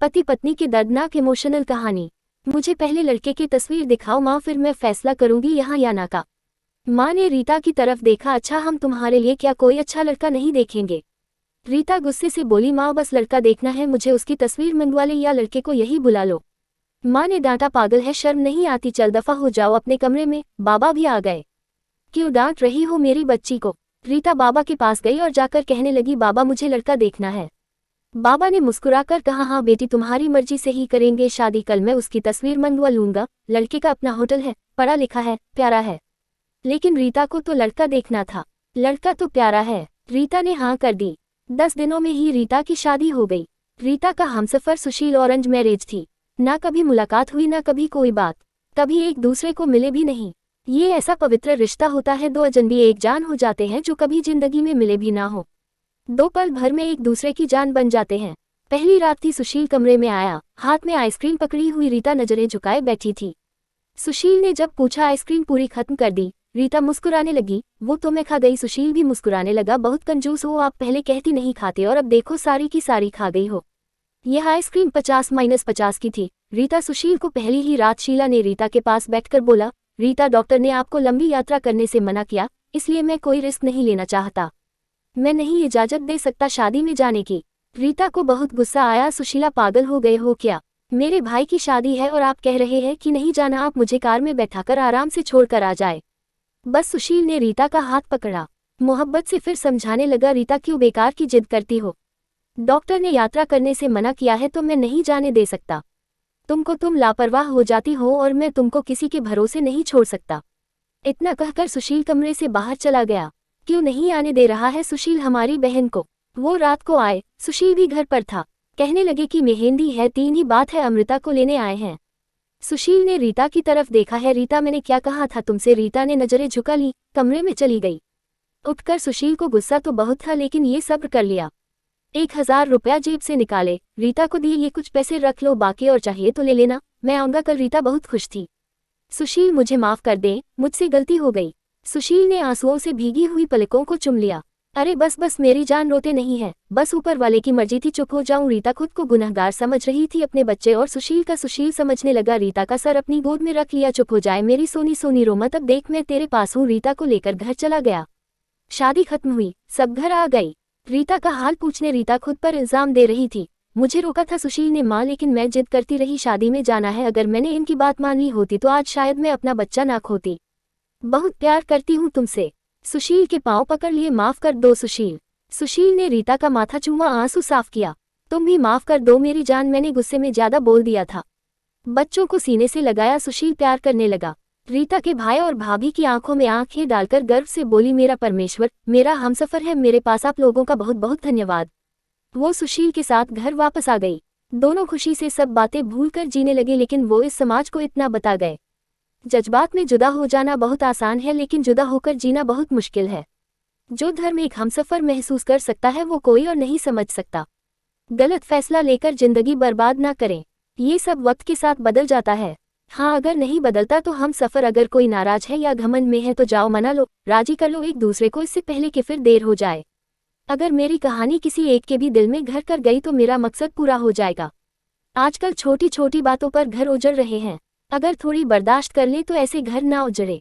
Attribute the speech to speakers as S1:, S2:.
S1: पति पत्नी की दर्दनाक इमोशनल कहानी। मुझे पहले लड़के की तस्वीर दिखाओ माँ, फिर मैं फैसला करूंगी यहाँ या ना का। माँ ने रीता की तरफ देखा। अच्छा, हम तुम्हारे लिए क्या कोई अच्छा लड़का नहीं देखेंगे? रीता गुस्से से बोली, माँ बस लड़का देखना है मुझे, उसकी तस्वीर मंगवा ले या लड़के को यही बुला लो। माँ ने डांटा, पागल है, शर्म नहीं आती, चल दफा हो जाओ अपने कमरे में। बाबा भी आ गए। क्यों डांट रही हो मेरी बच्ची को? रीता बाबा के पास गई और जाकर कहने लगी, बाबा मुझे लड़का देखना है। बाबा ने मुस्कुराकर कहा, हाँ बेटी, तुम्हारी मर्जी से ही करेंगे शादी, कल मैं उसकी तस्वीर मंगवा लूंगा। लड़के का अपना होटल है, पढ़ा लिखा है, प्यारा है। लेकिन रीता को तो लड़का देखना था। लड़का तो प्यारा है। रीता ने हाँ कर दी। 10 दिनों में ही रीता की शादी हो गई। रीता का हमसफर सुशील ऑरेंज मैरिज थी। ना कभी मुलाकात हुई, ना कभी कोई बात, कभी एक दूसरे को मिले भी नहीं। ये ऐसा पवित्र रिश्ता होता है, दो अजनबी एक जान हो जाते हैं जो कभी जिंदगी में मिले भी ना हो। 2 पल भर में एक दूसरे की जान बन जाते हैं। पहली रात थी। सुशील कमरे में आया, हाथ में आइसक्रीम पकड़ी हुई रीता नजरें झुकाए बैठी थी। सुशील ने जब पूछा, आइसक्रीम पूरी खत्म कर दी? रीता मुस्कुराने लगी, वो तो मैं खा गई। सुशील भी मुस्कुराने लगा, बहुत कंजूस हो आप, पहले कहती नहीं खाते और अब देखो सारी की सारी खा गई हो। यह आइसक्रीम 50-50 की थी। रीता सुशील को पहली ही रात शीला ने रीता के पास बैठकर बोला, रीता डॉक्टर ने आपको लंबी यात्रा करने से मना किया, इसलिए मैं कोई रिस्क नहीं लेना चाहता। मैं नहीं इजाजत दे सकता शादी में जाने की। रीता को बहुत गुस्सा आया, सुशीला पागल हो गए हो क्या? मेरे भाई की शादी है और आप कह रहे हैं कि नहीं जाना? आप मुझे कार में बैठाकर आराम से छोड़कर आ जाए। बस। सुशील ने रीता का हाथ पकड़ा, मोहब्बत से फिर समझाने लगा, रीता क्यों बेकार की जिद करती हो? डॉक्टर ने यात्रा करने से मना किया है तो मैं नहीं जाने दे सकता। तुम लापरवाह हो जाती हो और मैं तुमको किसी के भरोसे नहीं छोड़ सकता। इतना कहकर सुशील कमरे से बाहर चला गया। क्यों नहीं आने दे रहा है सुशील हमारी बहन को? वो रात को आए, सुशील भी घर पर था। कहने लगे कि मेहंदी है, 3 ही बात है, अमृता को लेने आए हैं। सुशील ने रीता की तरफ देखा है, रीता मैंने क्या कहा था तुमसे? रीता ने नजरें झुका ली, कमरे में चली गई। उठकर सुशील को गुस्सा तो बहुत था लेकिन ये सब्र कर लिया। 1000 रुपया जेब से निकाले, रीता को दिए, ये कुछ पैसे रख लो, बाकी और चाहिए तो ले लेना, मैं आऊंगा कल। रीता बहुत खुश थी। सुशील मुझे माफ कर दे, मुझसे गलती हो गई। सुशील ने आंसुओं से भीगी हुई पलकों को चुम लिया। अरे बस बस मेरी जान, रोते नहीं है, बस ऊपर वाले की मर्जी थी, चुप हो जाऊं। रीता खुद को गुनहगार समझ रही थी अपने बच्चे और सुशील का। सुशील समझने लगा, रीता का सर अपनी गोद में रख लिया, चुप हो जाए मेरी सोनी सोनी, रो मत, अब देख मैं तेरे पास हूँ। रीता को लेकर घर चला गया। शादी खत्म हुई, सब घर आ गई। रीता का हाल पूछने रीता खुद पर इल्जाम दे रही थी। मुझे रोका था सुशील ने माँ, लेकिन मैं जिद करती रही, शादी में जाना है। अगर मैंने इनकी बात मान ली होती तो आज शायद मैं अपना बच्चा ना खोती। बहुत प्यार करती हूँ तुमसे। सुशील के पांव पकड़ लिए, माफ कर दो सुशील। सुशील ने रीता का माथा चूमा, आंसू साफ किया। तुम भी माफ कर दो मेरी जान, मैंने गुस्से में ज्यादा बोल दिया था। बच्चों को सीने से लगाया, सुशील प्यार करने लगा। रीता के भाई और भाभी की आंखों में आंखें डालकर गर्व से बोली, मेरा परमेश्वर, मेरा हमसफर है मेरे पास, आप लोगों का बहुत बहुत धन्यवाद। वो सुशील के साथ घर वापस आ गई। दोनों खुशी से सब बातें भूलकर जीने लगे, लेकिन वो इस समाज को इतना बता गए, जज्बात में जुदा हो जाना बहुत आसान है लेकिन जुदा होकर जीना बहुत मुश्किल है। जो धर्म एक हमसफर महसूस कर सकता है वो कोई और नहीं समझ सकता। गलत फैसला लेकर जिंदगी बर्बाद ना करें, ये सब वक्त के साथ बदल जाता है। हाँ, अगर नहीं बदलता तो हम सफर। अगर कोई नाराज है या घमंड में है तो जाओ मना लो, राजी कर लो एक दूसरे को, इससे पहले कि फिर देर हो जाए। अगर मेरी कहानी किसी एक के भी दिल में घर कर गई तो मेरा मकसद पूरा हो जाएगा। आजकल छोटी छोटी बातों पर घर उजड़ रहे हैं, अगर थोड़ी बर्दाश्त कर ले तो ऐसे घर ना उजड़े।